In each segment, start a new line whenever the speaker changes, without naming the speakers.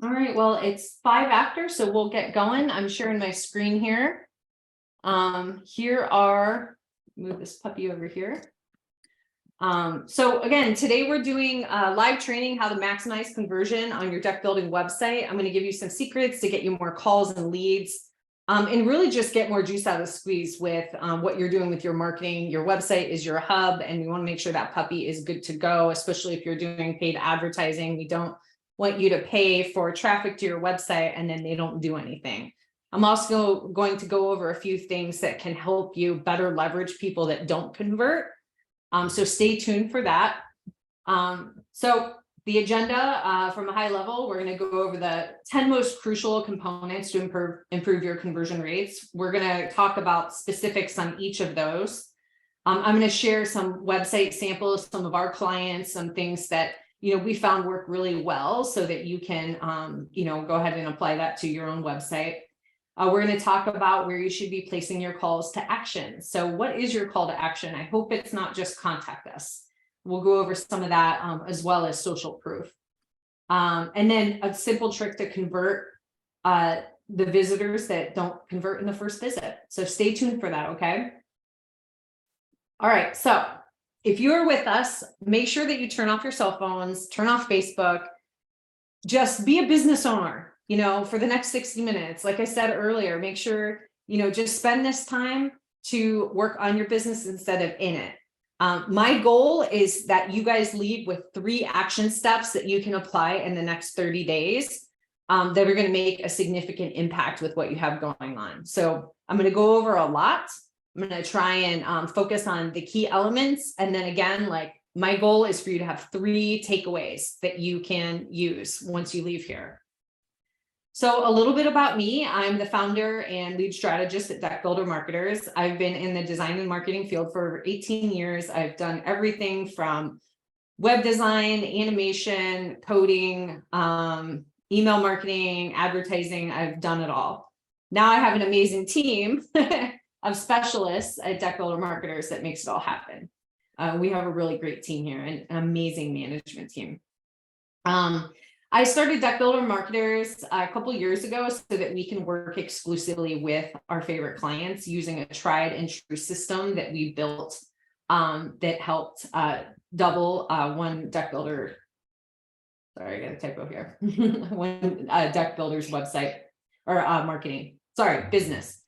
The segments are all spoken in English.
All right, well, it's 5 after, so we'll get going. I'm sharing my screen here. Here are, move this puppy over here. So again, today we're doing live training, how to maximize conversion on your deck building website. I'm going to give you some secrets to get you more calls and leads, and really just get more juice out of the squeeze with what you're doing with your marketing. Your website is your hub, and we want to make sure that puppy is good to go, especially if you're doing paid advertising. We don't want you to pay for traffic to your website and then they don't do anything. I'm also going to go over a few things that can help you better leverage people that don't convert. So stay tuned for that. So the agenda from a high level, we're going to go over the 10 most crucial components to improve your conversion rates. We're going to talk about specifics on each of those. I'm going to share some website samples, some of our clients, some things that we found work really well so that you can go ahead and apply that to your own website. We're going to talk about where you should be placing your calls to action. So what is your call to action? I hope it's not just contact us. We'll go over some of that as well as social proof. And then a simple trick to convert the visitors that don't convert in the first visit. So stay tuned for that, okay? All right, so if you're with us, make sure that you turn off your cell phones, turn off Facebook, just be a business owner. For the next 60 minutes, like I said earlier, make sure, just spend this time to work on your business instead of in it. My goal is that you guys leave with 3 action steps that you can apply in the next 30 days that are going to make a significant impact with what you have going on. So I'm going to go over a lot. I'm going to try and focus on the key elements. And then again, my goal is for you to have 3 takeaways that you can use once you leave here. So a little bit about me. I'm the founder and lead strategist at Deck Builder Marketers. I've been in the design and marketing field for 18 years. I've done everything from web design, animation, coding, email marketing, advertising. I've done it all. Now I have an amazing team of specialists at Deck Builder Marketers that makes it all happen. We have a really great team here and an amazing management team. I started Deck Builder Marketers a couple years ago so that we can work exclusively with our favorite clients using a tried and true system that we built that helped double one Deck Builder. Sorry, I got a typo here. One Deck Builder's website or marketing. Sorry, business.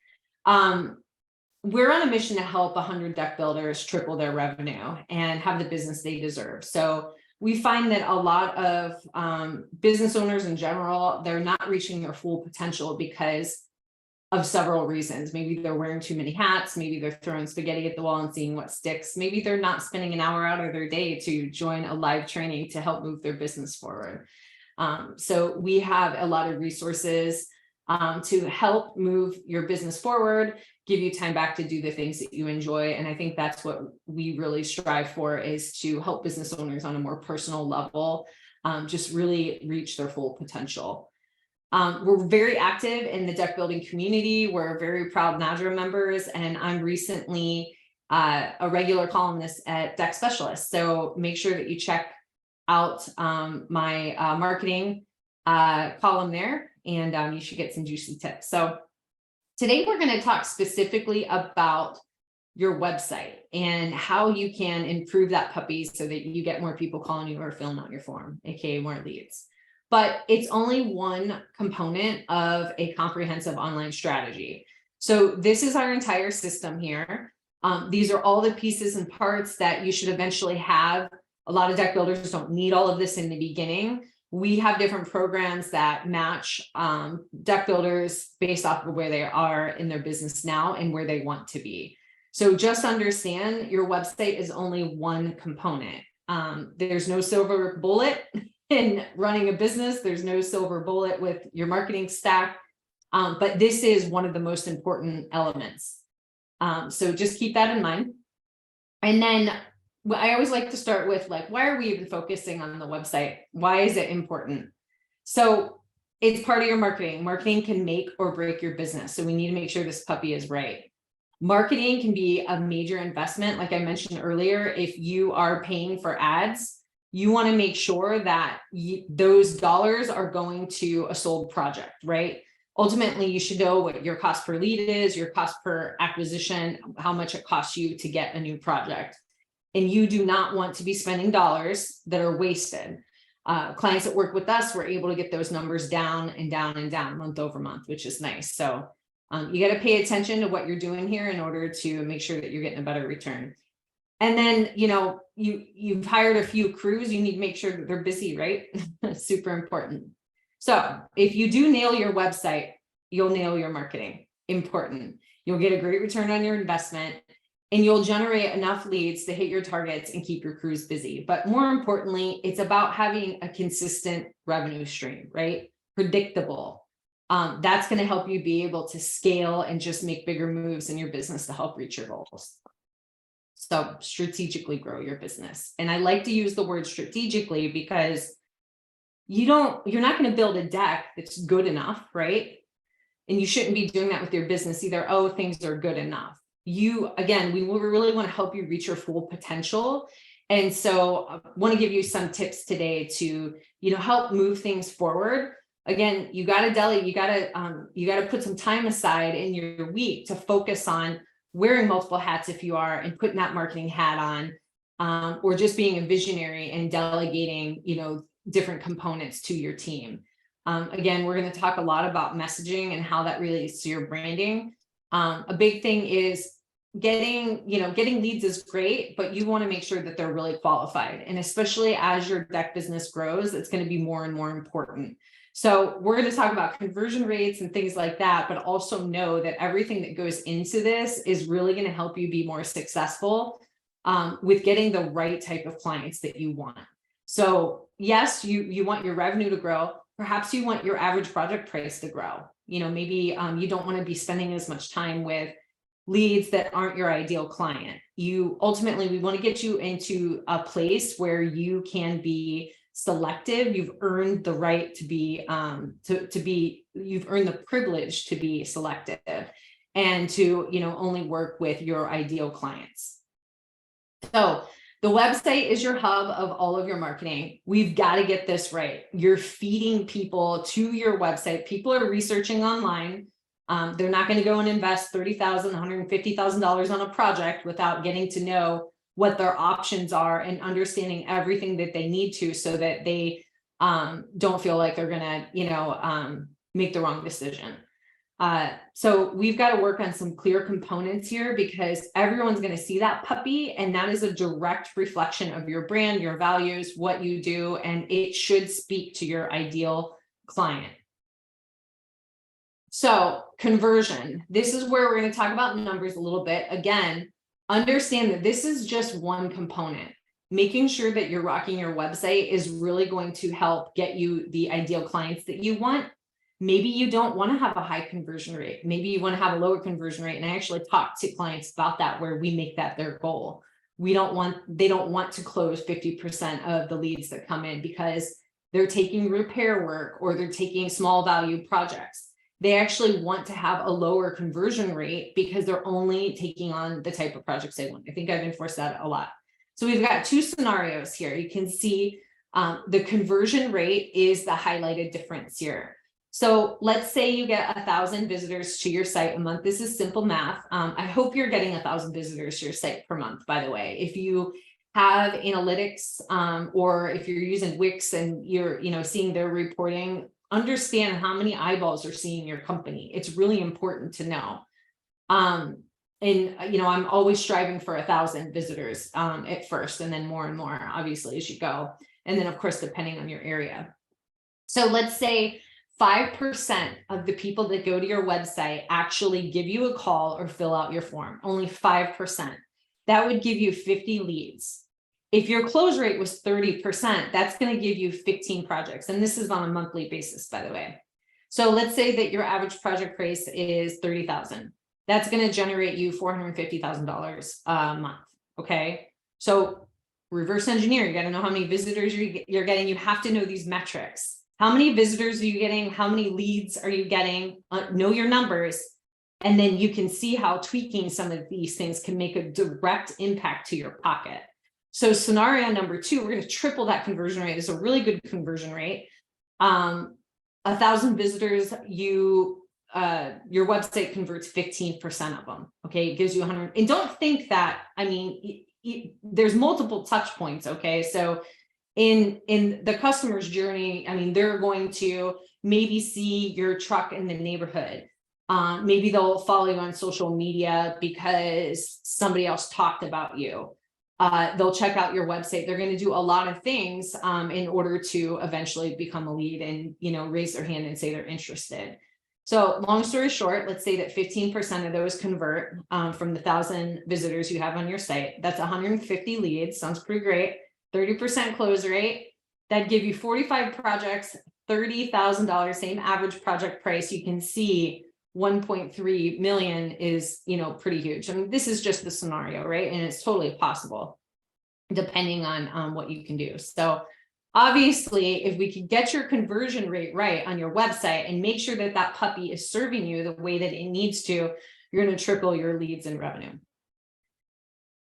We're on a mission to help 100 deck builders triple their revenue and have the business they deserve. So we find that a lot of business owners in general, they're not reaching their full potential because of several reasons. Maybe they're wearing too many hats. Maybe they're throwing spaghetti at the wall and seeing what sticks. Maybe they're not spending an hour out of their day to join a live training to help move their business forward. So we have a lot of resources to help move your business forward, give you time back to do the things that you enjoy. And I think that's what we really strive for, is to help business owners on a more personal level, just really reach their full potential. We're very active in the deck building community. We're very proud NADRA members, and I'm recently a regular columnist at Deck Specialist. So make sure that you check out my marketing column there, and you should get some juicy tips. So today we're going to talk specifically about your website and how you can improve that puppy so that you get more people calling you or filling out your form, aka more leads. But it's only one component of a comprehensive online strategy. So this is our entire system here. These are all the pieces and parts that you should eventually have. A lot of deck builders don't need all of this in the beginning. We have different programs that match deck builders based off of where they are in their business now and where they want to be. So just understand your website is only one component. There's no silver bullet in running a business. There's no silver bullet with your marketing stack, but this is one of the most important elements. So just keep that in mind. And then I always like to start with, why are we even focusing on the website? Why is it important? So it's part of your marketing. Marketing can make or break your business. So we need to make sure this puppy is right. Marketing can be a major investment. Like I mentioned earlier, if you are paying for ads, you want to make sure that those dollars are going to a sold project, right? Ultimately, you should know what your cost per lead is, your cost per acquisition, how much it costs you to get a new project. And you do not want to be spending dollars that are wasted. Clients that work with us, we're able to get those numbers down and down and down month over month, which is nice. So you got to pay attention to what you're doing here in order to make sure that you're getting a better return. And then, you've hired a few crews, you need to make sure that they're busy, right? Super important. So if you do nail your website, you'll nail your marketing. Important. You'll get a great return on your investment, and you'll generate enough leads to hit your targets and keep your crews busy. But more importantly, it's about having a consistent revenue stream, right? Predictable. That's going to help you be able to scale and just make bigger moves in your business to help reach your goals. So strategically grow your business. And I like to use the word strategically because you're not going to build a deck that's good enough, right? And you shouldn't be doing that with your business either. Oh, things are good enough. We really want to help you reach your full potential. And so I want to give you some tips today to, help move things forward. Again, you got to delegate, you got to put some time aside in your week to focus on wearing multiple hats if you are, and putting that marketing hat on, or just being a visionary and delegating, different components to your team. Again, we're going to talk a lot about messaging and how that relates to your branding. A big thing is getting leads is great, but you want to make sure that they're really qualified. And especially as your deck business grows, it's going to be more and more important. So we're going to talk about conversion rates and things like that, but also know that everything that goes into this is really going to help you be more successful with getting the right type of clients that you want. So yes, you want your revenue to grow. Perhaps you want your average project price to grow. Maybe you don't want to be spending as much time with leads that aren't your ideal client. We want to get you into a place where you can be selective. You've earned the right to be, you've earned the privilege to be selective and to, only work with your ideal clients. So the website is your hub of all of your marketing. We've got to get this right. You're feeding people to your website. People are researching online. They're not going to go and invest $30,000, $150,000 on a project without getting to know what their options are and understanding everything that they need to, so that they don't feel like they're going to, make the wrong decision. So we've got to work on some clear components here, because everyone's going to see that puppy, and that is a direct reflection of your brand, your values, what you do, and it should speak to your ideal client. So conversion, this is where we're going to talk about numbers a little bit. Again, understand that this is just one component. Making sure that you're rocking your website is really going to help get you the ideal clients that you want. Maybe you don't want to have a high conversion rate. Maybe you want to have a lower conversion rate. And I actually talk to clients about that, where we make that their goal. They don't want to close 50% of the leads that come in because they're taking repair work or they're taking small value projects. They actually want to have a lower conversion rate because they're only taking on the type of projects they want. I think I've enforced that a lot. So we've got two scenarios here. You can see the conversion rate is the highlighted difference here. So let's say you get 1,000 visitors to your site a month. This is simple math. I hope you're getting 1,000 visitors to your site per month, by the way. If you have analytics or if you're using Wix and you're seeing their reporting, understand how many eyeballs are seeing your company. It's really important to know. And I'm always striving for 1,000 visitors at first, and then more and more, obviously, as you go. And then, of course, depending on your area. So let's say 5% of the people that go to your website actually give you a call or fill out your form. Only 5%. That would give you 50 leads. If your close rate was 30%, that's going to give you 15 projects. And this is on a monthly basis, by the way. So let's say that your average project price is $30,000. That's going to generate you $450,000 a month. Okay. So reverse engineer, you got to know how many visitors you're getting. You have to know these metrics. How many visitors are you getting? How many leads are you getting? Know your numbers. And then you can see how tweaking some of these things can make a direct impact to your pocket. So scenario number 2, we're going to triple that conversion rate. It's a really good conversion rate. 1,000 visitors, your website converts 15% of them. Okay, it gives you 100. And don't think that, I mean, there's multiple touch points. Okay, so in the customer's journey, I mean, they're going to maybe see your truck in the neighborhood. Maybe they'll follow you on social media because somebody else talked about you. They'll check out your website. They're going to do a lot of things in order to eventually become a lead and, you know, raise their hand and say they're interested. So long story short, let's say that 15% of those convert from the 1,000 visitors you have on your site. That's 150 leads. Sounds pretty great. 30% close rate. That'd give you 45 projects, $30,000, same average project price. You can see 1.3 million is, you know, pretty huge. I mean, this is just the scenario, right? And it's totally possible depending on what you can do. So obviously, if we could get your conversion rate right on your website and make sure that that puppy is serving you the way that it needs to, you're going to triple your leads and revenue.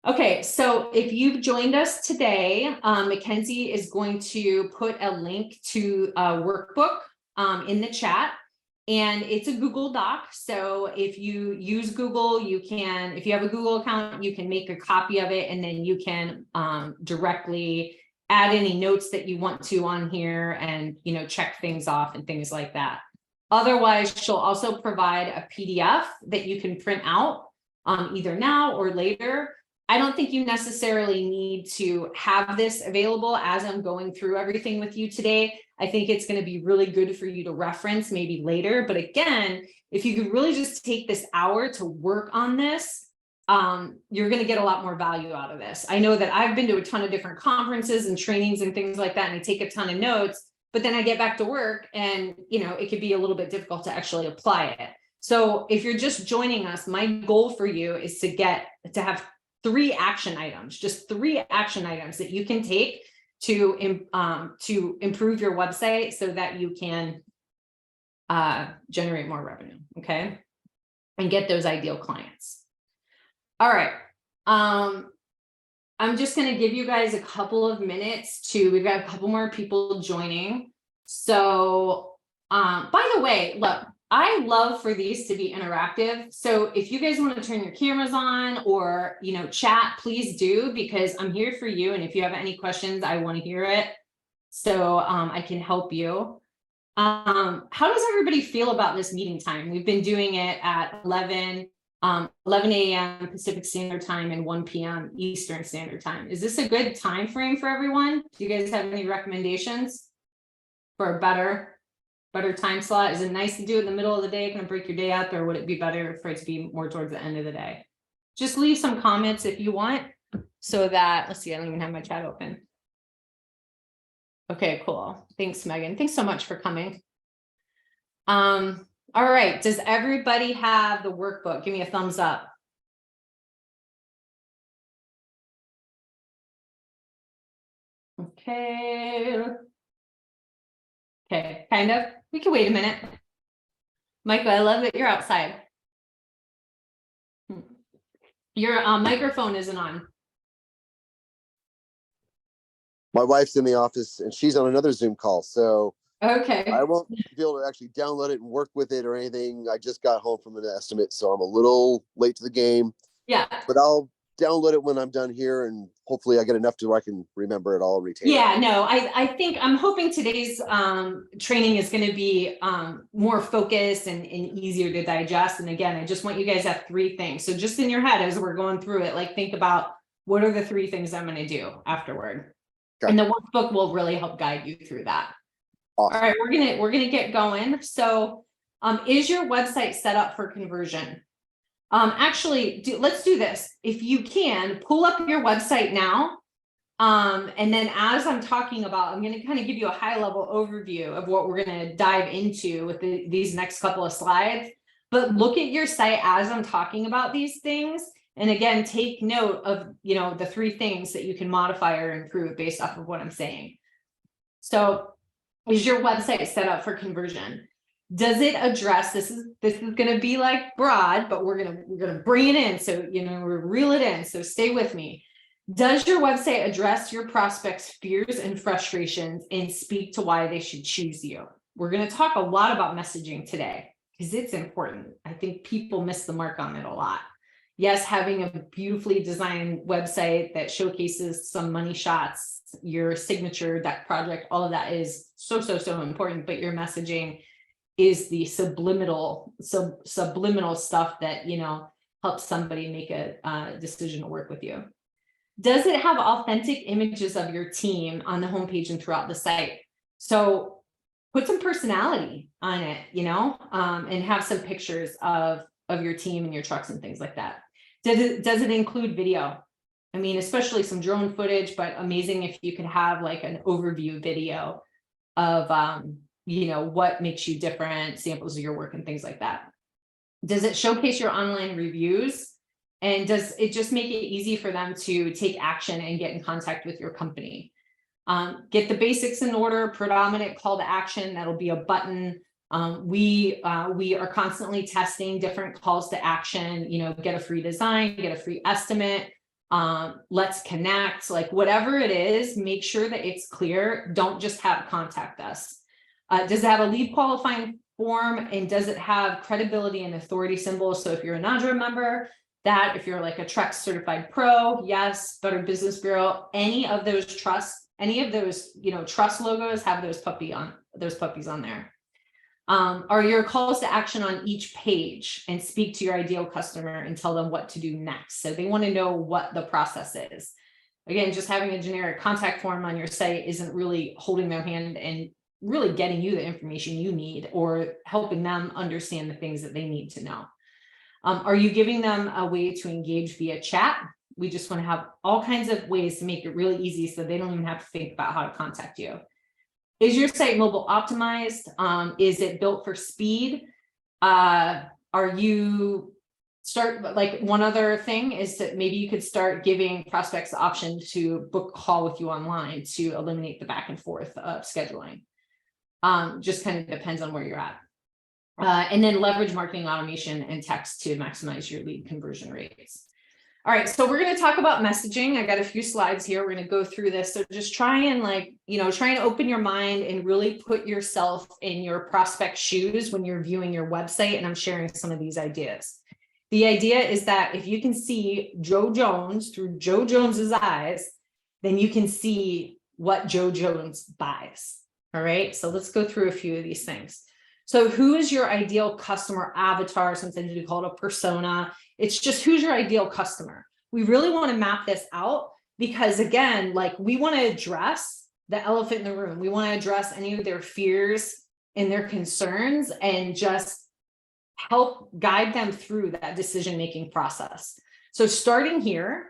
Okay, so if you've joined us today, Mackenzie is going to put a link to a workbook in the chat. And it's a Google Doc. So if you use Google, you can, if you have a Google account, you can make a copy of it, and then you can directly add any notes that you want to on here and, you know, check things off and things like that. Otherwise, she'll also provide a PDF that you can print out either now or later. I don't think you necessarily need to have this available as I'm going through everything with you today. I think it's going to be really good for you to reference maybe later. But again, if you could really just take this hour to work on this, you're going to get a lot more value out of this. I know that I've been to a ton of different conferences and trainings and things like that, and I take a ton of notes, but then I get back to work and, you know, it could be a little bit difficult to actually apply it. So if you're just joining us, my goal for you is to have 3 action items, just 3 action items that you can take to improve your website so that you can generate more revenue, okay? And get those ideal clients. All right. I'm just going to give you guys a couple of minutes we've got a couple more people joining. So, by the way, look, I love for these to be interactive. So if you guys want to turn your cameras on or, you know, chat, please do, because I'm here for you. And if you have any questions, I want to hear it. So I can help you. How does everybody feel about this meeting time? We've been doing it at 11 a.m. Pacific Standard Time and 1 p.m. Eastern Standard Time. Is this a good time frame for everyone? Do you guys have any recommendations for a better time slot? Is it nice to do it in the middle of the day? Can it break your day up, or would it be better for it to be more towards the end of the day? Just leave some comments if you want, so that, let's see, I don't even have my chat open. Okay, cool. Thanks, Megan. Thanks so much for coming. All right. Does everybody have the workbook? Give me a thumbs up. Okay. Okay, kind of. We can wait a minute. Michael, I love that you're outside. Your microphone isn't on.
My wife's in the office and she's on another Zoom call, so
okay,
I won't be able to actually download it and work with it or anything. I just got home from an estimate, so I'm a little late to the game.
Yeah,
but I'll download it when I'm done here, and hopefully I get enough to where I can remember it all, retain
yeah,
it.
no, I think I'm hoping today's training is going to be more focused and easier to digest. And again, I just want you guys to have 3 things. So just in your head as we're going through it, like think about what are the 3 things I'm going to do afterward. Okay. And the workbook will really help guide you through that. Awesome. All right, we're gonna get going. So is your website set up for conversion? Actually, let's do this. If you can, pull up your website now. And then as I'm talking about, I'm going to kind of give you a high level overview of what we're going to dive into with these next couple of slides. But look at your site as I'm talking about these things. And again, take note of, you know, the 3 things that you can modify or improve based off of what I'm saying. So is your website set up for conversion? Does it address, this is going to be like broad, but we're going to bring it in. So, you know, we reel it in. So stay with me. Does your website address your prospects' fears and frustrations and speak to why they should choose you? We're going to talk a lot about messaging today because it's important. I think people miss the mark on it a lot. Yes, having a beautifully designed website that showcases some money shots, your signature deck project, all of that is so important, but your messaging is the subliminal stuff that, you know, helps somebody make a decision to work with you. Does it have authentic images of your team on the homepage and throughout the site? So put some personality on it, you know, and have some pictures of your team and your trucks and things like that. Does it include video? I mean, especially some drone footage, but amazing if you could have like an overview video of, you know, what makes you different, samples of your work and things like that. Does it showcase your online reviews? And does it just make it easy for them to take action and get in contact with your company? Get the basics in order, predominant call to action, that'll be a button. We are constantly testing different calls to action, you know, get a free design, get a free estimate, let's connect, like whatever it is, make sure that it's clear. Don't just have contact us. Does it have a lead qualifying form, and does it have credibility and authority symbols? So if you're a NADRA member, that, if you're like a Trex certified pro, yes, Better Business Bureau, any of those trust, any of those, you know, trust logos have those puppies on there. Are your calls to action on each page and speak to your ideal customer and tell them what to do next? So they want to know what the process is. Again, just having a generic contact form on your site isn't really holding their hand and really getting you the information you need or helping them understand the things that they need to know. Are you giving them a way to engage via chat? We just want to have all kinds of ways to make it really easy so they don't even have to think about how to contact you. Is your site mobile optimized? Is it built for speed? Are you like one other thing is that maybe you could start giving prospects the option to book a call with you online to eliminate the back and forth of scheduling. Just kind of depends on where you're at. And then leverage marketing automation and text to maximize your lead conversion rates. All right, so we're going to talk about messaging. I got a few slides here. We're going to go through this. So just try and try and open your mind and really put yourself in your prospect shoes when you're viewing your website. And I'm sharing some of these ideas. The idea is that if you can see Joe Jones through Joe Jones's eyes, then you can see what Joe Jones buys. All right, so let's go through a few of these things. So who is your ideal customer avatar? Sometimes we call it a persona. It's just who's your ideal customer. We really want to map this out because, again, like we want to address the elephant in the room. We want to address any of their fears and their concerns and just help guide them through that decision-making process. So starting here,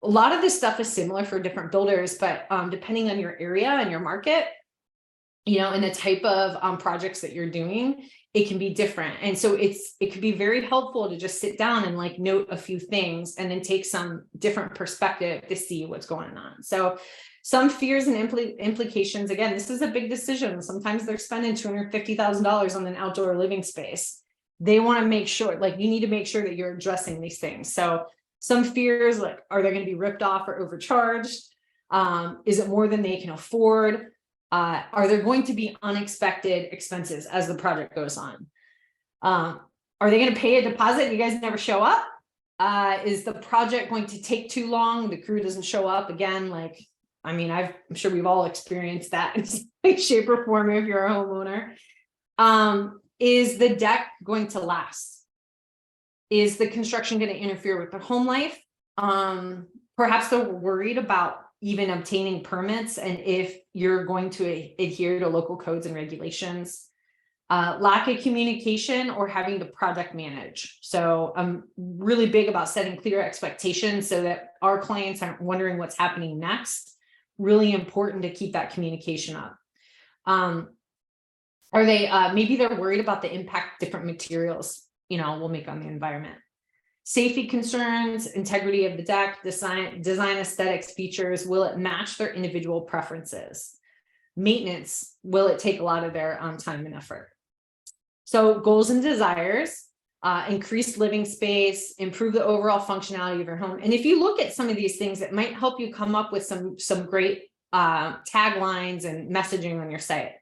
a lot of this stuff is similar for different builders, but depending on your area and your market, you know, and the type of projects that you're doing, it can be different. And so it could be very helpful to just sit down and like note a few things and then take some different perspective to see what's going on. So some fears and implications, again, this is a big decision. Sometimes they're spending $250,000 on an outdoor living space. They want to make sure, like you need to make sure that you're addressing these things. So some fears, like, are they going to be ripped off or overcharged? Is it more than they can afford? Are there going to be unexpected expenses as the project goes on? Are they going to pay a deposit and you guys never show up? Is the project going to take too long? The crew doesn't show up again. Like, I mean, I'm sure we've all experienced that in some shape or form if you're a homeowner. Is the deck going to last? Is the construction going to interfere with their home life? Perhaps they're worried about even obtaining permits and if you're going to adhere to local codes and regulations. Lack of communication or having the project manage. So I'm really big about setting clear expectations so that our clients aren't wondering what's happening next. Really important to keep that communication up. Are they, maybe they're worried about the impact different materials, you know, will make on the environment. Safety concerns, integrity of the deck, design aesthetics, features, will it match their individual preferences? Maintenance, will it take a lot of their time and effort? So goals and desires, increased living space, improve the overall functionality of your home. And if you look at some of these things, it might help you come up with some great taglines and messaging on your site.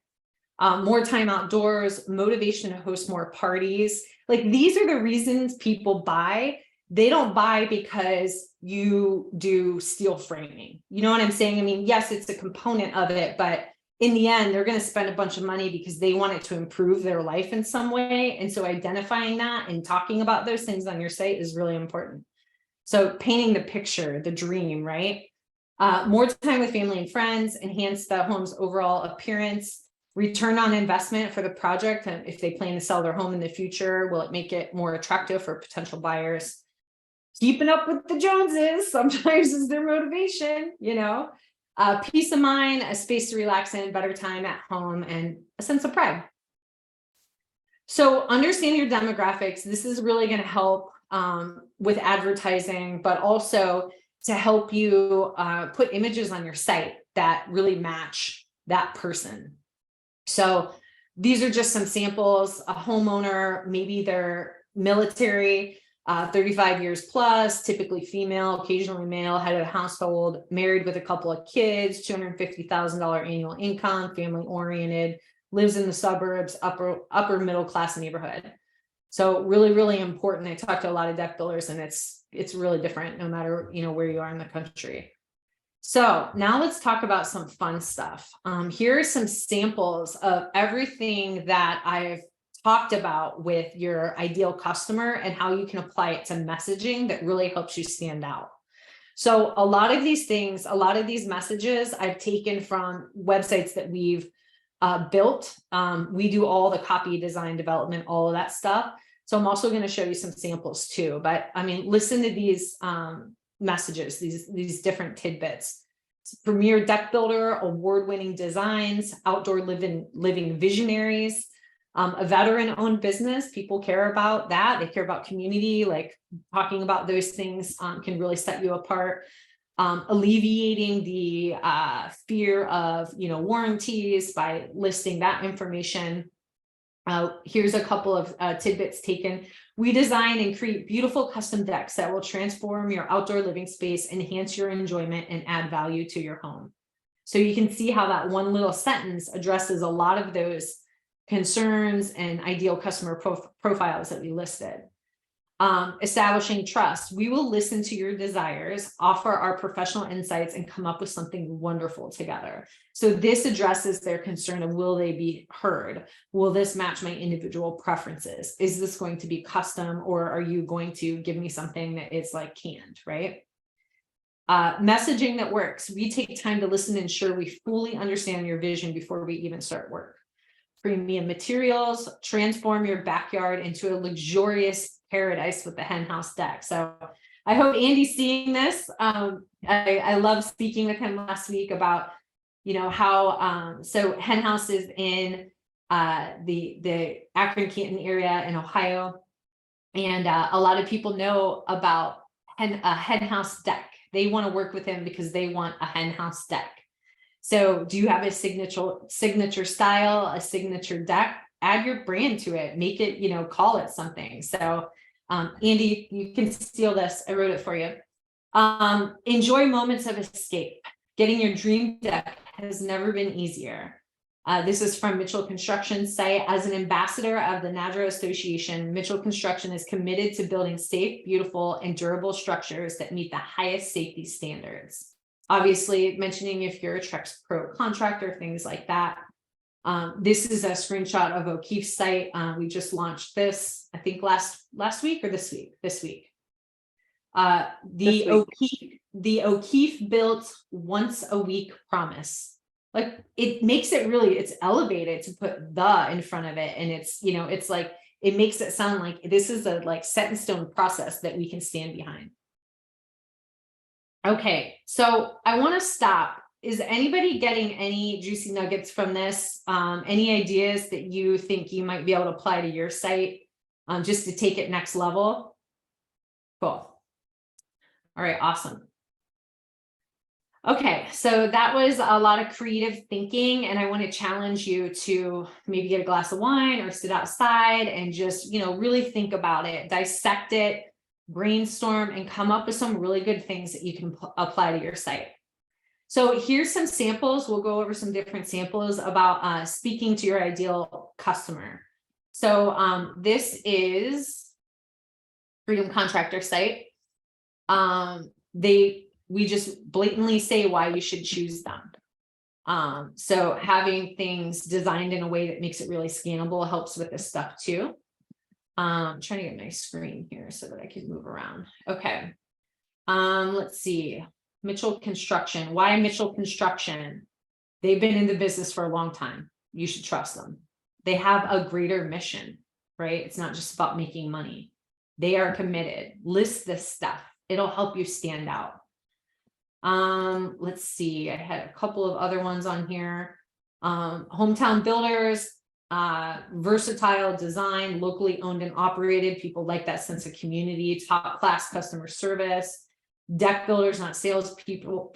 More time outdoors, motivation to host more parties. Like, these are the reasons people buy. They don't buy because you do steel framing. You know what I'm saying? I mean, yes, it's a component of it, but in the end, they're going to spend a bunch of money because they want it to improve their life in some way. And so identifying that and talking about those things on your site is really important. So painting the picture, the dream, right? More time with family and friends, enhance the home's overall appearance, return on investment for the project. And if they plan to sell their home in the future, will it make it more attractive for potential buyers? Keeping up with the Joneses sometimes is their motivation, you know. Peace of mind, a space to relax in, better time at home, and a sense of pride. So understand your demographics. This is really going to help with advertising, but also to help you put images on your site that really match that person. So these are just some samples. A homeowner, maybe they're military, 35 years plus, typically female, occasionally male, head of the household, married with a couple of kids, $250,000 annual income, family oriented, lives in the suburbs, upper middle class neighborhood. So really, really important. I talked to a lot of deck builders, and it's really different no matter, you know, where you are in the country. So now let's talk about some fun stuff. Here are some samples of everything that I've talked about with your ideal customer and how you can apply it to messaging that really helps you stand out. So a lot of these things, a lot of these messages I've taken from websites that we've built. We do all the copy, design, development, all of that stuff. So I'm also going to show you some samples too, but I mean, listen to these messages, these different tidbits. Premier deck builder, award-winning designs, outdoor living visionaries, a veteran-owned business. People care about that. They care about community. Like, talking about those things can really set you apart. Alleviating the fear of, you know, warranties by listing that information. Here's a couple of tidbits taken. We design and create beautiful custom decks that will transform your outdoor living space, enhance your enjoyment, and add value to your home. So you can see how that one little sentence addresses a lot of those concerns and ideal customer profiles that we listed. Establishing trust. We will listen to your desires, offer our professional insights, and come up with something wonderful together. So this addresses their concern of, will they be heard? Will this match my individual preferences? Is this going to be custom, or are you going to give me something that is like canned, right? Messaging that works. We take time to listen and ensure we fully understand your vision before we even start work. Premium materials, transform your backyard into a luxurious paradise with the hen house deck. So I hope Andy's seeing this. I love speaking with him last week about, you know, how so hen house is in the Akron Canton area in Ohio, and a lot of people know about a hen house deck. They want to work with him because they want a hen house deck. So do you have a signature style, a signature deck? Add your brand to it, make it, you know, call it something. So Andy, you can steal this. I wrote it for you. Enjoy moments of escape. Getting your dream deck has never been easier. This is from Mitchell Construction's site. As an ambassador of the NADRA Association, Mitchell Construction is committed to building safe, beautiful, and durable structures that meet the highest safety standards. Obviously, mentioning if you're a Trex Pro contractor, things like that. This is a screenshot of O'Keefe's site. We just launched this, I think last week or this week. The O'Keefe built once a week promise. Like, it makes it really, it's elevated to put the in front of it, and it's, you know, it's like, it makes it sound like this is a like set in stone process that we can stand behind. Okay, so I want to stop. Is anybody getting any juicy nuggets from this? Any ideas that you think you might be able to apply to your site just to take it next level? Cool. All right, awesome. Okay, so that was a lot of creative thinking, and I want to challenge you to maybe get a glass of wine or sit outside and just, really think about it, dissect it, brainstorm, and come up with some really good things that you can apply to your site. So here's some samples. We'll go over some different samples about speaking to your ideal customer. So this is Freedom Contractor site. We just blatantly say why you should choose them. So having things designed in a way that makes it really scannable helps with this stuff too. Trying to get my screen here so that I can move around. Okay. Let's see. Mitchell Construction. Why Mitchell Construction? They've been in the business for a long time. You should trust them. They have a greater mission, right? It's not just about making money. They are committed. List this stuff. It'll help you stand out. Let's see. I had a couple of other ones on here. Hometown Builders, versatile design, locally owned and operated. People like that sense of community, top class customer service. Deck builders, not salespeople.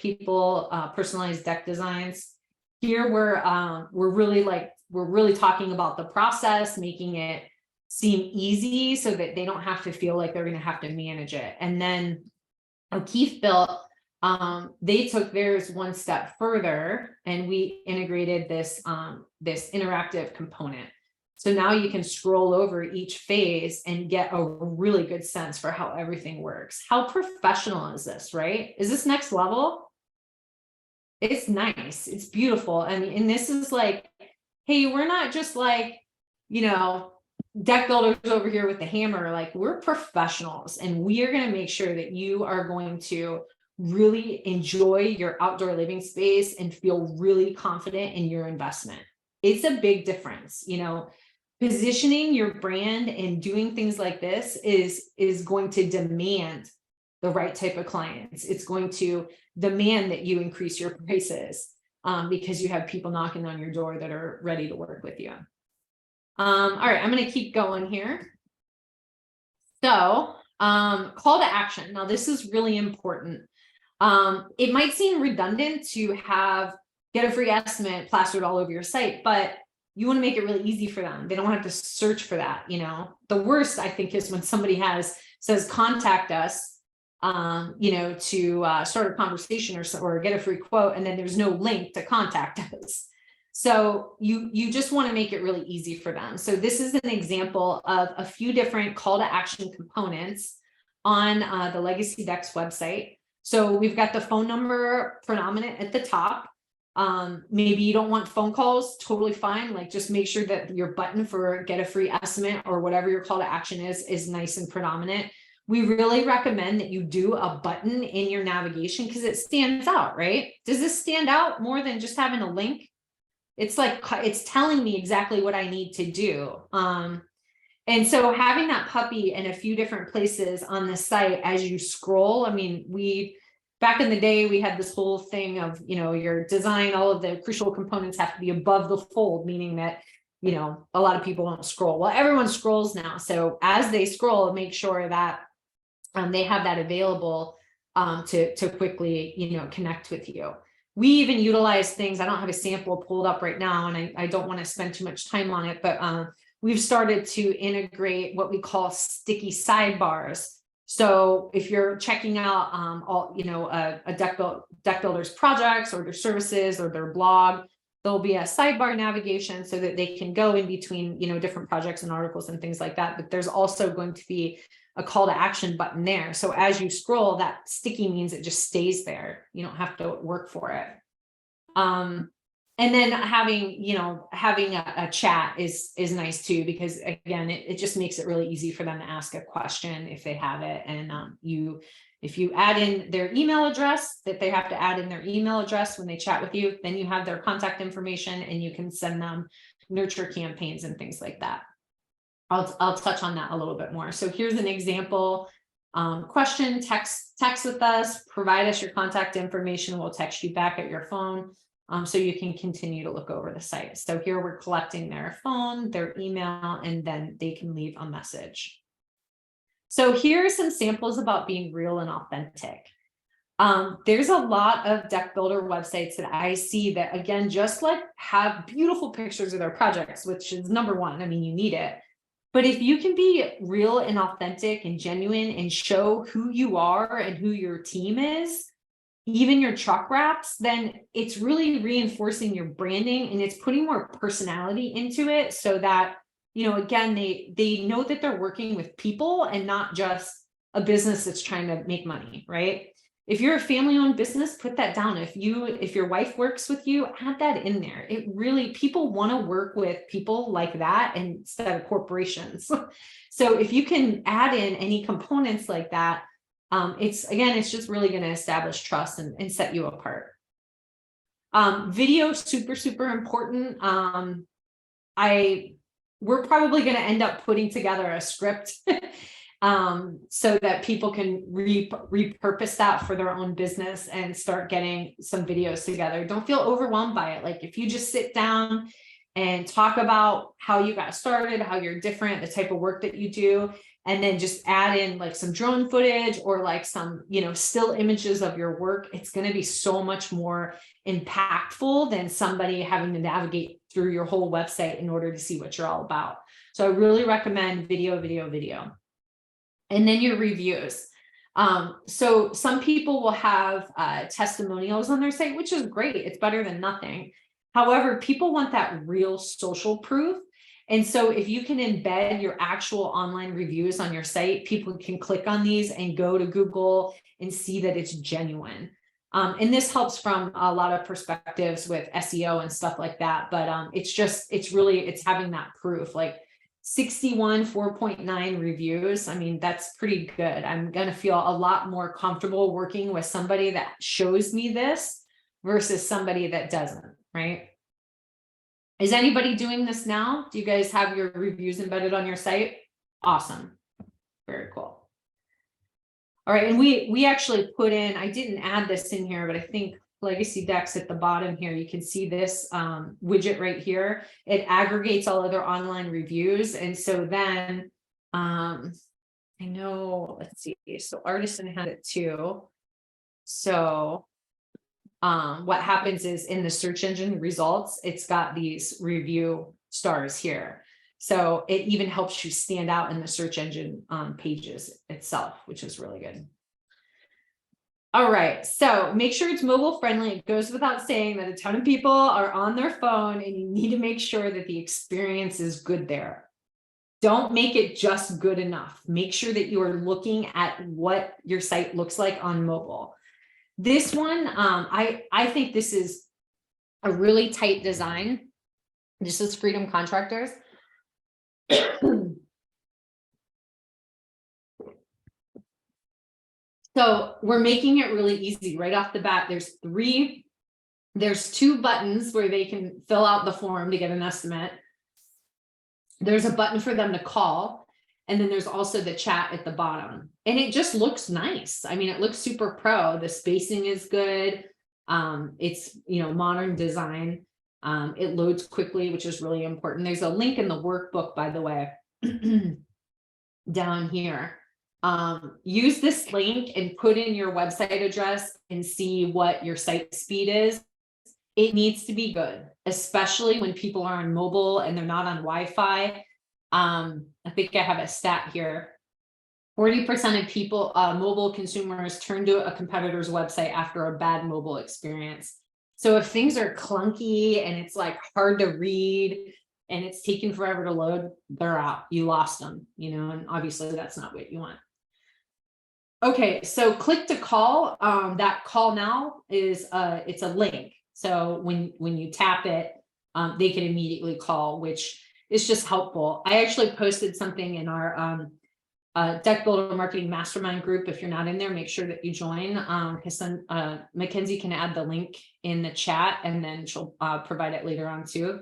Personalized deck designs. Here we're really talking about the process, making it seem easy so that they don't have to feel like they're going to have to manage it. And then O'Keefe Built, they took theirs one step further, and we integrated this interactive component. So now you can scroll over each phase and get a really good sense for how everything works. How professional is this, right? Is this next level? It's nice. It's beautiful. And this is like, hey, we're not just like, deck builders over here with the hammer. Like, we're professionals, and we are going to make sure that you are going to really enjoy your outdoor living space and feel really confident in your investment. It's a big difference. Positioning your brand and doing things like this is going to demand the right type of clients. It's going to demand that you increase your prices because you have people knocking on your door that are ready to work with you. All right, I'm going to keep going here. So call to action. Now, this is really important. It might seem redundant to get a free estimate plastered all over your site, but you want to make it really easy for them. They don't have to search for that. The worst, I think, is when somebody says contact us, to start a conversation or get a free quote, and then there's no link to contact us. So you just want to make it really easy for them. So this is an example of a few different call to action components on the Legacy Decks website. So we've got the phone number predominant at the top. Maybe you don't want phone calls, totally fine. Like, just make sure that your button for get a free estimate or whatever your call to action is nice and predominant. We really recommend that you do a button in your navigation because it stands out, right? Does this stand out more than just having a link? It's like, it's telling me exactly what I need to do. And so having that puppy in a few different places on the site as you scroll, back in the day, we had this whole thing of, your design, all of the crucial components have to be above the fold, meaning that, a lot of people don't scroll. Well, everyone scrolls now. So as they scroll, make sure that they have that available to quickly, connect with you. We even utilize things. I don't have a sample pulled up right now, and I don't want to spend too much time on it, but we've started to integrate what we call sticky sidebars. So if you're checking out a deck builder's projects or their services or their blog, there'll be a sidebar navigation so that they can go in between, different projects and articles and things like that. But there's also going to be a call to action button there. So as you scroll, that sticky means it just stays there. You don't have to work for it. And then having a chat is nice too, because again, it just makes it really easy for them to ask a question if they have it. And if you add in their email address, that they have to add in their email address when they chat with you, then you have their contact information and you can send them nurture campaigns and things like that. I'll touch on that a little bit more. So here's an example question: text with us, provide us your contact information. We'll text you back at your phone. So you can continue to look over the site. So here we're collecting their phone, their email, and then they can leave a message. So here are some samples about being real and authentic. There's a lot of deck builder websites that I see that, again, just like have beautiful pictures of their projects, which is number one. I mean, you need it. But if you can be real and authentic and genuine and show who you are and who your team is, even your truck wraps, then it's really reinforcing your branding and it's putting more personality into it so that, again, they know that they're working with people and not just a business that's trying to make money, right? If you're a family-owned business, put that down. If your wife works with you, add that in there. It really, people want to work with people like that instead of corporations. So if you can add in any components like that, it's just really going to establish trust and set you apart. Video, super, super important. We're probably going to end up putting together a script so that people can repurpose that for their own business and start getting some videos together. Don't feel overwhelmed by it. Like if you just sit down and talk about how you got started, how you're different, the type of work that you do, and then just add in like some drone footage or like some, still images of your work, it's going to be so much more impactful than somebody having to navigate through your whole website in order to see what you're all about. So I really recommend video. And then your reviews. So some people will have testimonials on their site, which is great. It's better than nothing. However, people want that real social proof. And so if you can embed your actual online reviews on your site, people can click on these and go to Google and see that it's genuine. And this helps from a lot of perspectives with SEO and stuff like that. But it's having that proof, like 61 4.9 reviews. I mean, that's pretty good. I'm going to feel a lot more comfortable working with somebody that shows me this versus somebody that doesn't, right? Is anybody doing this now? Do you guys have your reviews embedded on your site? Awesome. Very cool. All right. And we actually put in, I didn't add this in here, but I think Legacy Decks at the bottom here, you can see this widget right here. It aggregates all of their online reviews. And so then I know, let's see. So Artisan had it too. So what happens is in the search engine results, it's got these review stars here. So it even helps you stand out in the search engine pages itself, which is really good. All right, so make sure it's mobile friendly. It goes without saying that a ton of people are on their phone and you need to make sure that the experience is good there. Don't make it just good enough. Make sure that you are looking at what your site looks like on mobile. This one, I think this is a really tight design. This is Freedom Contractors. So we're making it really easy right off the bat. There's two buttons where they can fill out the form to get an estimate. There's a button for them to call. And then there's also the chat at the bottom. And it just looks nice. I mean, it looks super pro. The spacing is good. It's, modern design. It loads quickly, which is really important. There's a link in the workbook, by the way, down here. Use this link and put in your website address and see what your site speed is. It needs to be good, especially when people are on mobile and they're not on Wi-Fi. I think I have a stat here. 40% of people, mobile consumers turn to a competitor's website after a bad mobile experience. So if things are clunky and it's like hard to read and it's taking forever to load, they're out. You lost them, and obviously that's not what you want. Okay, so click to call. That call now is it's a link. So when you tap it, they can immediately call, which is just helpful. I actually posted something in our Deck Builder Marketing Mastermind group. If you're not in there, make sure that you join. Mackenzie can add the link in the chat and then she'll provide it later on too.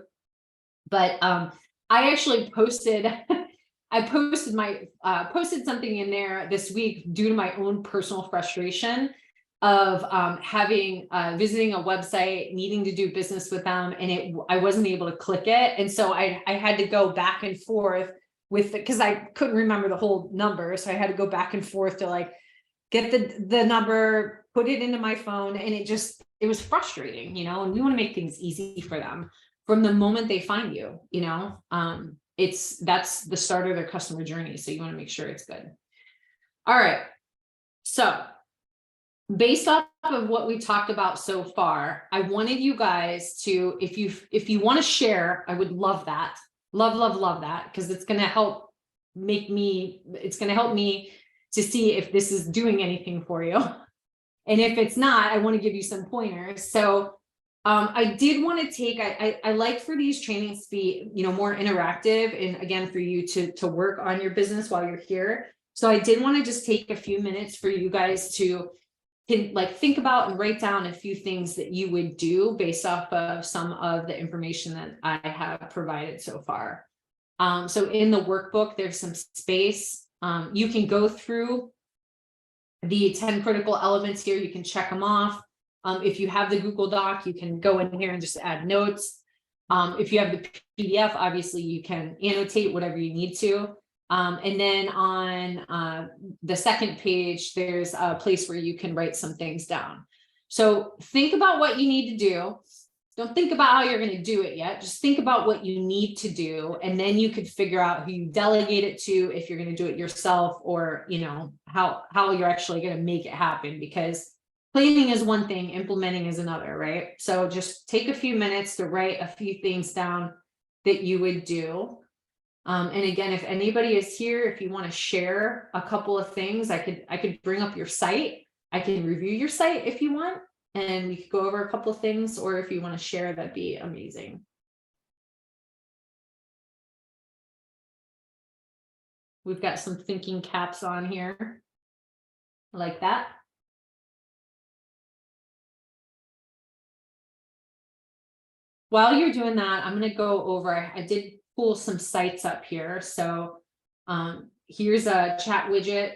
But I actually posted, posted something in there this week due to my own personal frustration of visiting a website, needing to do business with them, and I wasn't able to click it. And so I had to go back and forth with it because I couldn't remember the whole number. So I had to go back and forth to like get the number, put it into my phone, and it was frustrating, you know, and we want to make things easy for them from the moment they find you, you know. That's the start of their customer journey. So you want to make sure it's good. All right. So based off of what we talked about so far, I wanted you guys to, if you want to share, I would love that. Love that, because it's going to help me to see if this is doing anything for you. And if it's not, I want to give you some pointers. So I did want to take, I like for these trainings to be, you know, more interactive, and again, for you to work on your business while you're here. So I did want to just take a few minutes for you guys to like think about and write down a few things that you would do based off of some of the information that I have provided so far. So in the workbook, there's some space. You can go through the 10 critical elements here. You can check them off. If you have the Google Doc, you can go in here and just add notes. If you have the PDF, obviously you can annotate whatever you need to. And then on the second page, there's a place where you can write some things down. So think about what you need to do. Don't think about how you're going to do it yet. Just think about what you need to do. And then you could figure out who you delegate it to, if you're going to do it yourself, or, you know, how you're actually going to make it happen, because planning is one thing, implementing is another, right? So just take a few minutes to write a few things down that you would do. And again, if anybody is here, if you want to share a couple of things, I could bring up your site. I can review your site if you want, and we could go over a couple of things, or if you want to share, that'd be amazing. We've got some thinking caps on here, like that. While you're doing that, I'm going to go over, I did pull some sites up here. So here's a chat widget.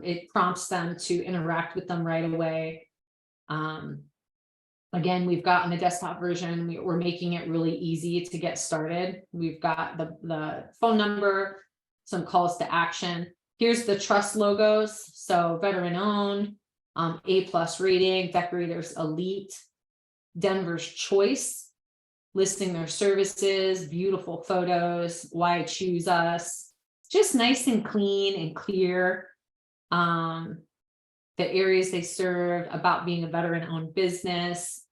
It prompts them to interact with them right away. Again, we've got on the desktop version, we're making it really easy to get started. We've got the phone number, some calls to action. Here's the trust logos. So veteran owned, A+ rating, Decorators Elite, Denver's Choice, listing their services, beautiful photos, why choose us, just nice and clean and clear. The areas they serve, about being a veteran-owned business,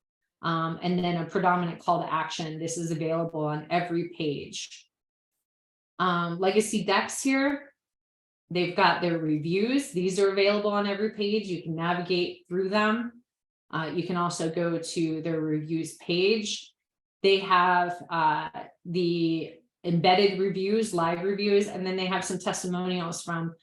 and then a predominant call to action. This is available on every page. Legacy Decks here, they've got their reviews. These are available on every page. You can navigate through them. You can also go to their reviews page. They have the embedded reviews, live reviews, and then they have some testimonials from,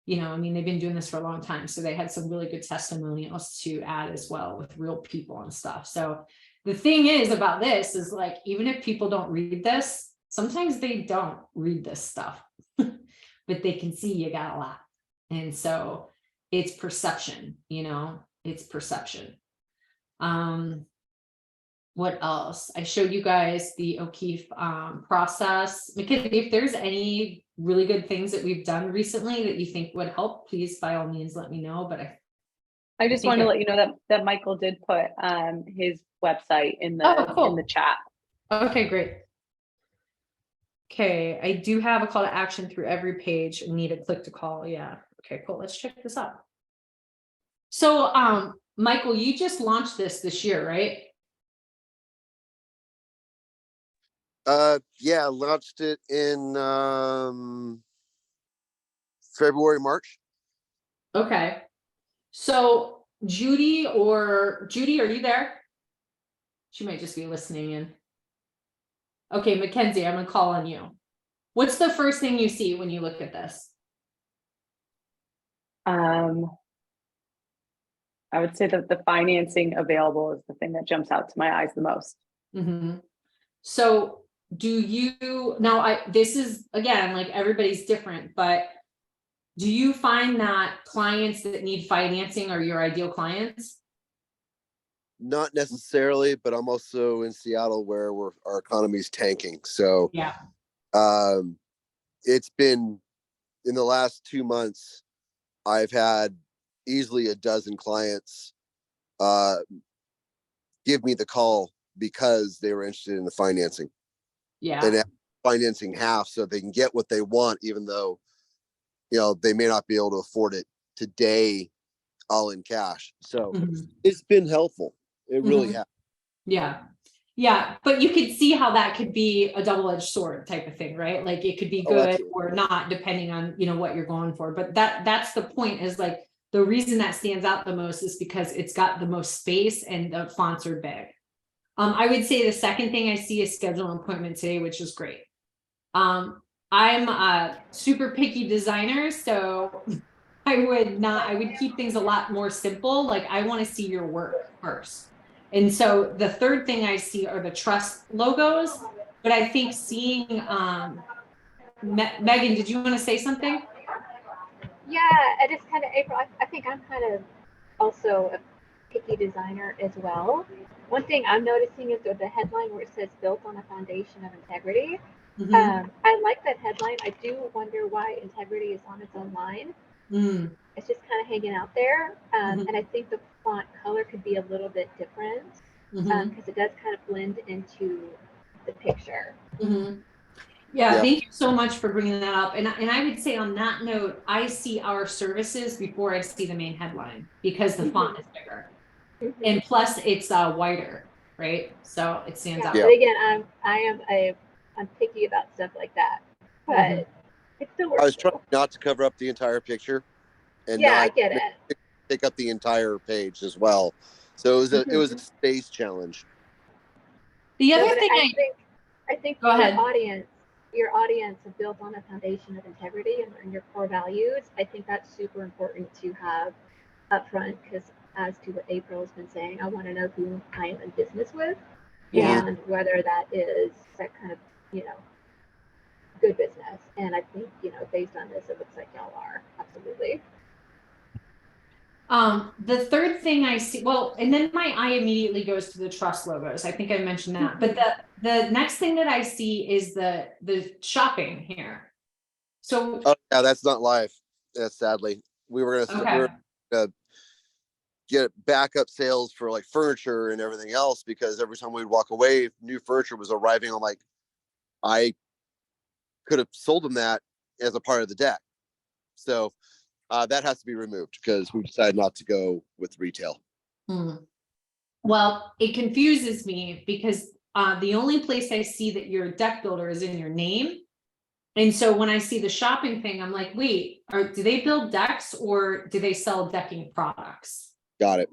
you know, I mean, they've been doing this for a long time. So they had some really good testimonials to add as well, with real people and stuff. So the thing is about this is, like, even if people don't read this, sometimes they don't read this stuff, but they can see you got a lot. And so it's perception, you know, it's perception. What else? I showed you guys the O'Keefe process. Mackenzie, if there's any really good things that we've done recently that you think would help, please by all means let me know. But
I just wanted to let you know that Michael did put his website in the chat.
Okay, great. Okay, I do have a call to action through every page. We need a click to call. Yeah. Okay, cool. Let's check this out. So Michael, you just launched this year, right?
Yeah, launched it in February, March.
Okay. So Judy, are you there? She might just be listening in. Okay, Mackenzie, I'm gonna call on you. What's the first thing you see when you look at this?
I would say that the financing available is the thing that jumps out to my eyes the most.
Mm-hmm. So do you, now this is, again, like, everybody's different, but do you find that clients that need financing are your ideal clients?
Not necessarily, but I'm also in Seattle, where our economy's tanking. So
yeah,
it's been, in the last 2 months, I've had easily a dozen clients give me the call because they were interested in the financing
Yeah.
and financing half so they can get what they want, even though, they may not be able to afford it today, all in cash. So
Mhm.
it's been helpful. It really
Mhm.
has.
Yeah. Yeah. But you could see how that could be a double-edged sword type of thing, right? Like it could be
Oh,
good
absolutely.
or not, depending on, what you're going for. But that's the point, is like the reason that stands out the most is because it's got the most space and the fonts are big. I would say the second thing I see is schedule an appointment today, which is great. I'm a super picky designer, so I would keep things a lot more simple. Like I want to see your work first. And so the third thing I see are the trust logos, but I think seeing, Megan, did you want to say something?
Yeah, I just kind of, April, I think I'm kind of also a picky designer as well. One thing I'm noticing is the headline where it says built on a foundation of integrity.
Mhm.
I like that headline. I do wonder why integrity is on its own line.
Mm.
It's just kind of hanging out there.
Mhm.
And I think the font color could be a little bit different
Mhm.
because it does kind of blend into the picture.
Mhm. Yeah,
Yeah.
thank you so much for bringing that up. And I would say on that note, I see our services before I see the main headline because the font is bigger. And plus it's wider, right? So it stands out.
But again, I'm picky about stuff like that. But it still works.
I was trying not to cover up the entire picture and
Yeah, I
not
get it.
take up the entire page as well. So it was a space challenge.
The
No,
other
but
thing
I think
Go ahead.
your audience is built on a foundation of integrity and your core values. I think that's super important to have up front because as to what April has been saying, I want to know who I am in business with and whether that is that kind of, good business. And I think, based on this, it looks like y'all are. Absolutely.
The third thing I see, well, and then my eye immediately goes to the trust logos. I think I mentioned that, but the next thing that I see is the shopping here. So
Oh yeah, that's not live. That's sadly. We were gonna get backup sales for like furniture and everything else because every time we'd walk away, new furniture was arriving. I'm like, I could have sold them that as a part of the deck. So that has to be removed because we decided not to go with retail.
Well, it confuses me because the only place I see that you're a deck builder is in your name. And so when I see the shopping thing, I'm like, wait, do they build decks or do they sell decking products?
Got it.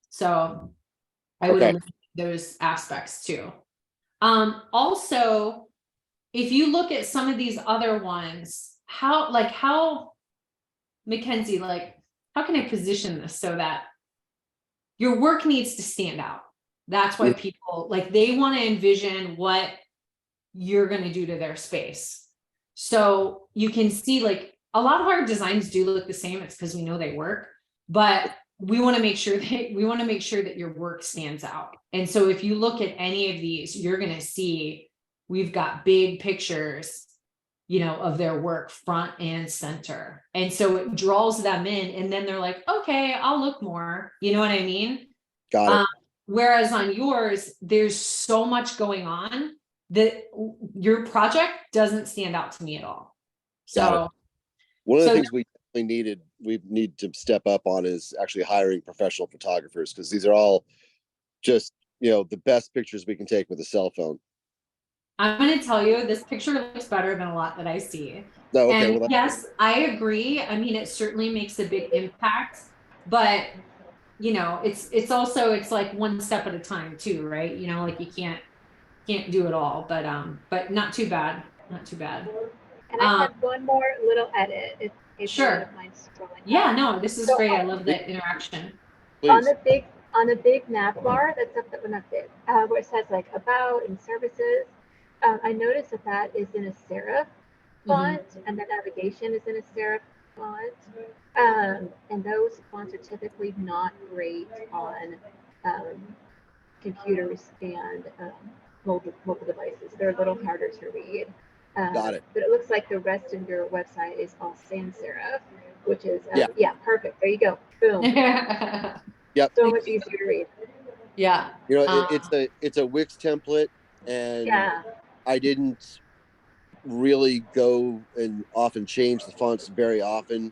So I would eliminate those aspects too. Also, if you look at some of these other ones, how Mackenzie, how can I position this so that your work needs to stand out? That's why people they want to envision what you're going to do to their space. So you can see a lot of our designs do look the same. It's because we know they work, but we want to make sure that your work stands out. And so if you look at any of these, you're going to see we've got big pictures, of their work front and center. And so it draws them in and then they're like, okay, I'll look more. You know what I mean?
Got it.
Whereas on yours, there's so much going on that your project doesn't stand out to me at all. So
one of the things we need to step up on is actually hiring professional photographers because these are all just the best pictures we can take with a cell phone.
I'm going to tell you, this picture looks better than a lot that I see.
No, okay,
and yes, I agree. I mean, it certainly makes a big impact, but it's also, it's like one step at a time too, right? You can't do it all, but not too bad. Not too bad.
And I have one more little edit. If
Sure.
you don't mind scrolling
Yeah,
up.
no, this is great. I love that interaction.
Please.
On the big nav bar that's up where it says about and services, I noticed that is in a serif font and the navigation is in a serif font. And those fonts are typically not great on computers and mobile devices. They're a little harder to read.
Got it.
But it looks like the rest of your website is all sans serif, which is
yeah,
perfect. There you go. Boom.
Yeah, Yep.
So much easier to read.
Yeah.
You know, it's a Wix template, and
Yeah.
I didn't really go and often change the fonts very often.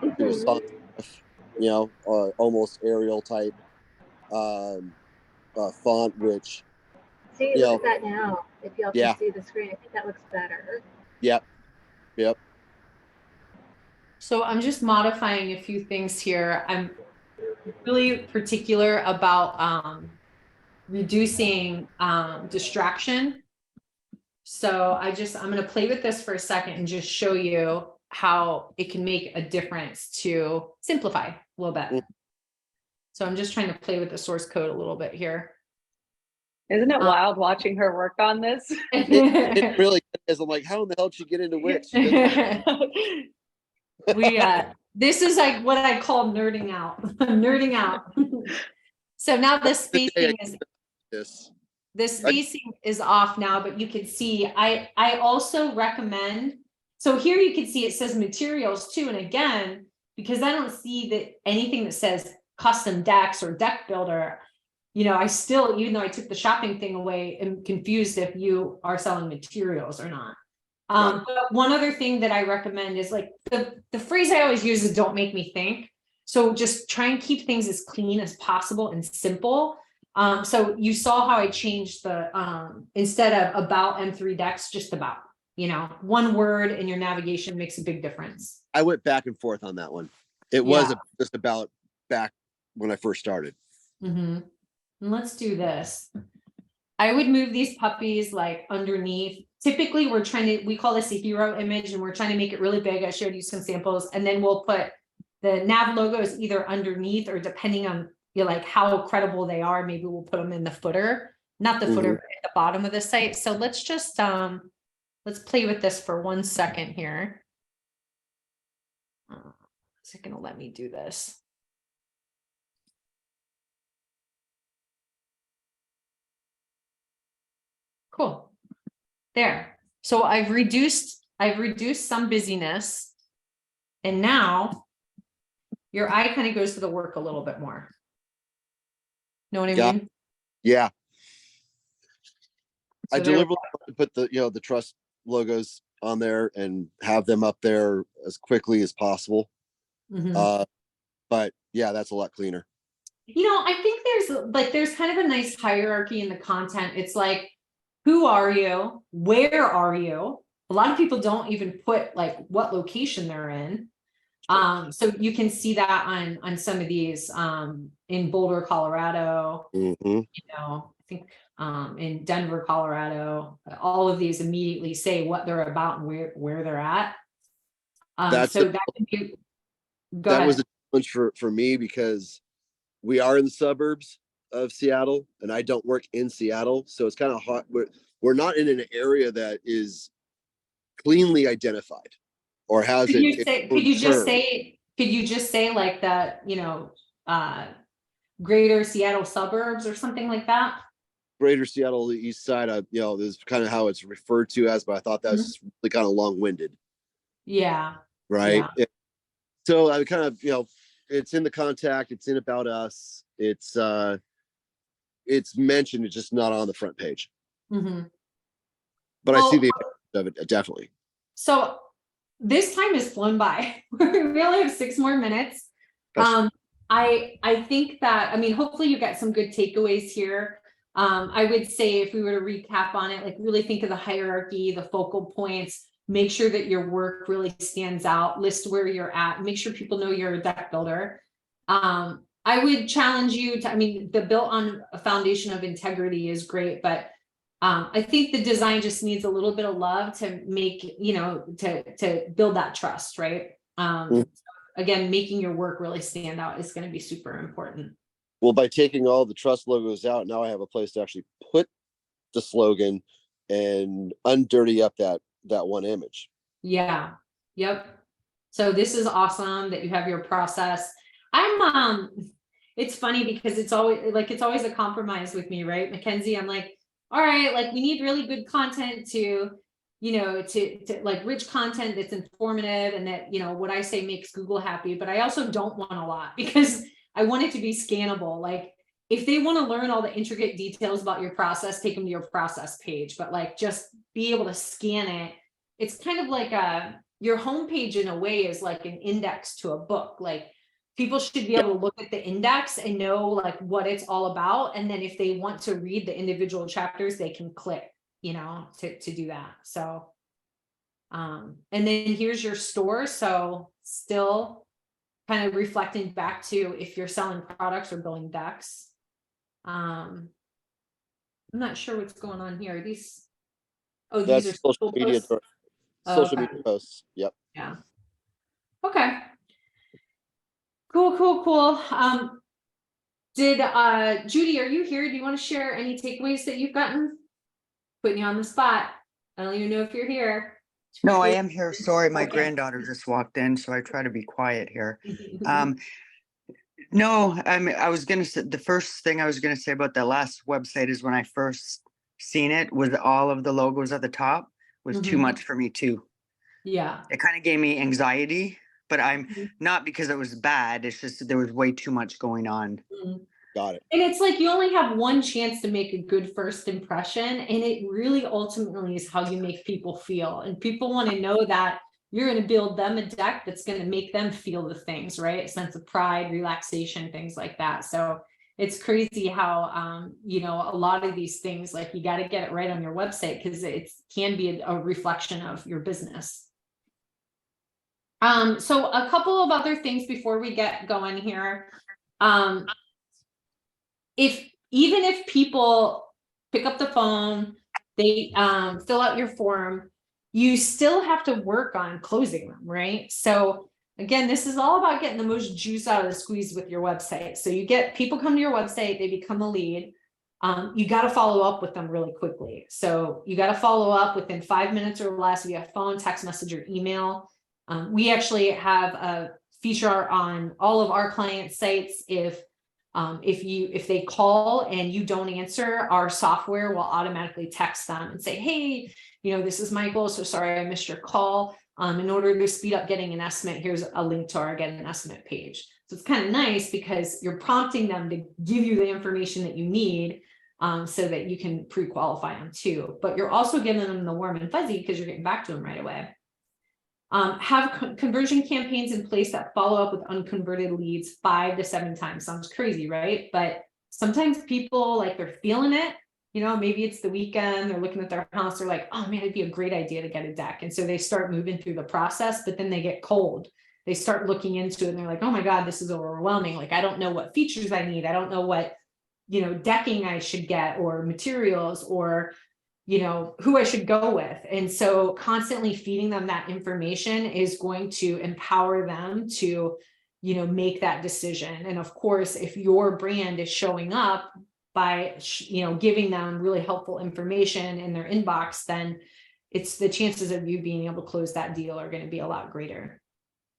It was
Mhm.
you know, almost Arial type font, which,
See,
you
look
know,
at that now. If y'all
yeah,
can see the screen, I think that looks better.
yep, yep.
So I'm just modifying a few things here. I'm really particular about reducing distraction. So I'm going to play with this for a second and just show you how it can make a difference to simplify a little bit.
Mm.
So I'm just trying to play with the source code a little bit here.
Isn't it wild watching her work on this?
It really is. I'm like, how in the hell did she get into Wix?
This is like what I call nerding out. Nerding out. So now the spacing
Yes.
the spacing is off now, but you can see I also recommend, so here you can see it says materials too. And again, because I don't see that anything that says custom decks or deck builder, you know, I still, even though I took the shopping thing away, am confused if you are selling materials or not. But one other thing that I recommend is like the phrase I always use is don't make me think. So just try and keep things as clean as possible and simple. So you saw how I changed the instead of about M3 decks, just about, you know, one word in your navigation makes a big difference.
I went back and forth on that one. It was just about back when I first started.
Mm-hmm. And let's do this. I would move these puppies like underneath. Typically we call this a hero image, and we're trying to make it really big. I showed you some samples, and then we'll put the nav logos either underneath, or depending on, you know, like how credible they are, maybe we'll put them in the footer, not the footer, but at the bottom of the site. So let's just let's play with this for 1 second here. Is it gonna let me do this? Cool. There. So I've reduced some busyness, and now your eye kind of goes to the work a little bit more. Know what I mean?
Yeah.
So
I deliberately put the, you know, the trust logos on there and have them up there as quickly as possible. But yeah, that's a lot cleaner.
You know, I think there's kind of a nice hierarchy in the content. It's like, who are you? Where are you? A lot of people don't even put like what location they're in. So you can see that on some of these in Boulder, Colorado, you know, I think in Denver, Colorado, all of these immediately say what they're about and where they're at. So that can be,
that was a challenge for me, because we are in the suburbs of Seattle and I don't work in Seattle. So it's kind of hard. We're not in an area that is cleanly identified or has
could you just say like that, you know, greater Seattle suburbs or something like that?
Greater Seattle, the east side, you know, this is kind of how it's referred to as, but I thought that was really kind of long-winded.
Yeah.
Right. Yeah. So I kind of, you know, it's in the contact, it's in about us, it's mentioned, it's just not on the front page. But I see the of it, definitely.
So this time has flown by. We only have 6 more minutes. I think that, I mean, hopefully you get some good takeaways here. I would say if we were to recap on it, like really think of the hierarchy, the focal points, make sure that your work really stands out, list where you're at, make sure people know you're a deck builder. I would challenge you to, I mean, the built on a foundation of integrity is great, but I think the design just needs a little bit of love to make, you know, to build that trust, right? Again, making your work really stand out is going to be super important.
Well, by taking all the trust logos out, now I have a place to actually put the slogan and undirty up that one image.
Yeah. Yep. So this is awesome that you have your process. It's funny because it's always a compromise with me, right? Mackenzie, I'm like, all right, like we need really good content to, you know, to like rich content that's informative and that, you know, what I say makes Google happy, but I also don't want a lot because I want it to be scannable. Like if they want to learn all the intricate details about your process, take them to your process page, but like just be able to scan it. It's kind of like your homepage in a way is like an index to a book. Like people should be able to look at the index and know like what it's all about. And then if they want to read the individual chapters, they can click, you know, to do that. So, and then here's your store. So still kind of reflecting back to if you're selling products or building decks. I'm not sure what's going on here. These, oh,
That's
these are
social media,
posts?
social
Okay.
media posts. Yep.
Yeah. Okay. Cool. Did Judy, are you here? Do you want to share any takeaways that you've gotten? Putting you on the spot. I don't even know if you're here.
No, I am here. Sorry, my
Okay.
granddaughter just walked in, so I try to be quiet here. No, I was gonna say, the first thing I was gonna say about the last website is when I first seen it was all of the logos at the top was too
Mhm.
much for me too.
Yeah.
It kind of gave me anxiety, but I'm
Mhm.
not because it was bad. It's just that there was way too much going on.
Mhm.
Got it.
And it's like you only have one chance to make a good first impression, and it really ultimately is how you make people feel. And people want to know that you're going to build them a deck that's going to make them feel the things, right? A sense of pride, relaxation, things like that. So it's crazy how you know, a lot of these things, like you got to get it right on your website because it can be a reflection of your business. So a couple of other things before we get going here. Even if people pick up the phone, they fill out your form, you still have to work on closing them, right? So again, this is all about getting the most juice out of the squeeze with your website. So you get people come to your website, they become a lead. You got to follow up with them really quickly. So you got to follow up within 5 minutes or less via phone, text message, or email. We actually have a feature on all of our client sites. If they call and you don't answer, our software will automatically text them and say, hey, you know, this is Michael, so sorry I missed your call. In order to speed up getting an estimate, here's a link to our get an estimate page. So it's kind of nice because you're prompting them to give you the information that you need so that you can pre-qualify them too. But you're also giving them the warm and fuzzy because you're getting back to them right away. Have conversion campaigns in place that follow up with unconverted leads 5 to 7 times. Sounds crazy, right? But sometimes people, like, they're feeling it, you know, maybe it's the weekend, they're looking at their house, they're like, oh man, it'd be a great idea to get a deck. And so they start moving through the process, but then they get cold. They start looking into it and they're like, oh my God, this is overwhelming. Like, I don't know what features I need. I don't know what, you know, decking I should get or materials or, you know, who I should go with. And so constantly feeding them that information is going to empower them to, you know, make that decision. And of course, if your brand is showing up by, you know, giving them really helpful information in their inbox, then it's the chances of you being able to close that deal are going to be a lot greater.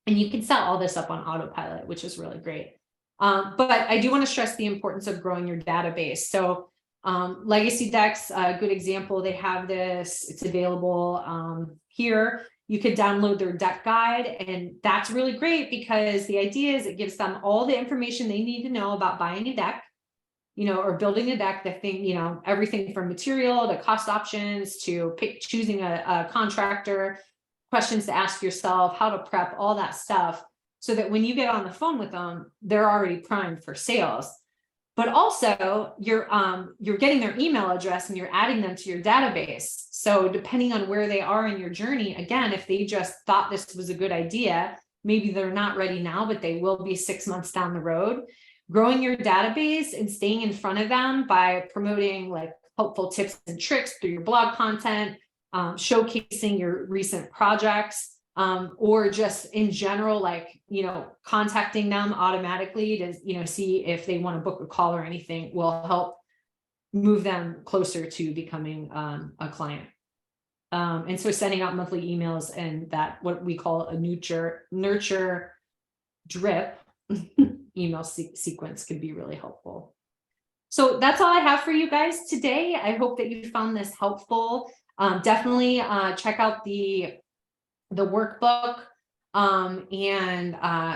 And you can set all this up on autopilot, which is really great. But I do want to stress the importance of growing your database. So Legacy Decks, a good example, they have this, it's available here. You could download their deck guide, and that's really great because the idea is it gives them all the information they need to know about buying a deck, you know, or building a deck, the thing, you know, everything from material to cost options to choosing a contractor, questions to ask yourself, how to prep, all that stuff, so that when you get on the phone with them, they're already primed for sales. But also you're getting their email address and you're adding them to your database. So depending on where they are in your journey, again, if they just thought this was a good idea, maybe they're not ready now, but they will be 6 months down the road. Growing your database and staying in front of them by promoting like helpful tips and tricks through your blog content, showcasing your recent projects, or just in general, like, you know, contacting them automatically to, you know, see if they want to book a call or anything will help move them closer to becoming a client. And so sending out monthly emails and that what we call a nurture drip email sequence could be really helpful. So that's all I have for you guys today. I hope that you found this helpful. Definitely check out the workbook and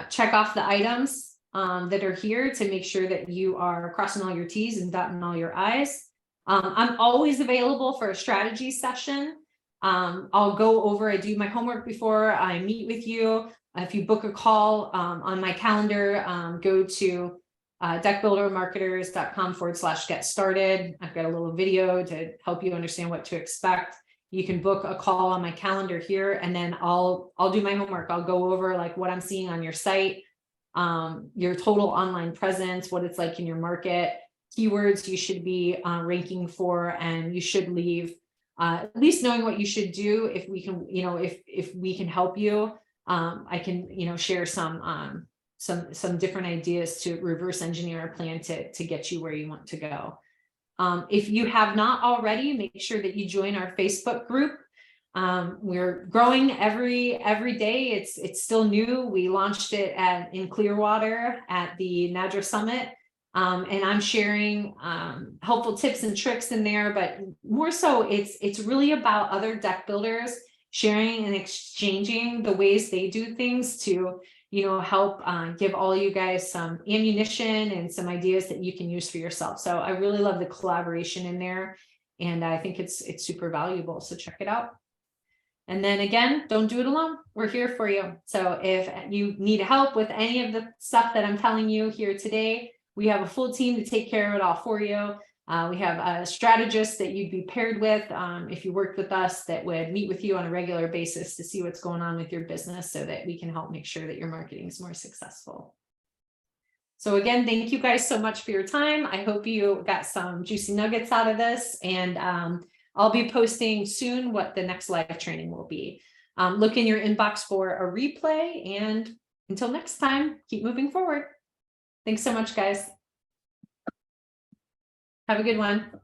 check off the items that are here to make sure that you are crossing all your T's and dotting all your I's. I'm always available for a strategy session. I'll go over, I do my homework before I meet with you. If you book a call on my calendar, go to deckbuildermarketers.com/get started. I've got a little video to help you understand what to expect. You can book a call on my calendar here, and then I'll do my homework. I'll go over like what I'm seeing on your site, your total online presence, what it's like in your market, keywords you should be ranking for, and you should leave at least knowing what you should do. If we can, if we can help you, I can, share some different ideas to reverse engineer a plan to get you where you want to go. If you have not already, make sure that you join our Facebook group. We're growing every day. It's still new. We launched it in Clearwater at the NADRA Summit. And I'm sharing helpful tips and tricks in there, but more so it's really about other deck builders sharing and exchanging the ways they do things to, help give all you guys some ammunition and some ideas that you can use for yourself. So I really love the collaboration in there, and I think it's super valuable. So check it out. And then again, don't do it alone. We're here for you. So if you need help with any of the stuff that I'm telling you here today, we have a full team to take care of it all for you. We have a strategist that you'd be paired with if you worked with us, that would meet with you on a regular basis to see what's going on with your business so that we can help make sure that your marketing is more successful. So again, thank you guys so much for your time. I hope you got some juicy nuggets out of this, and I'll be posting soon what the next live training will be. Look in your inbox for a replay, and until next time, keep moving forward. Thanks so much, guys. Have a good one.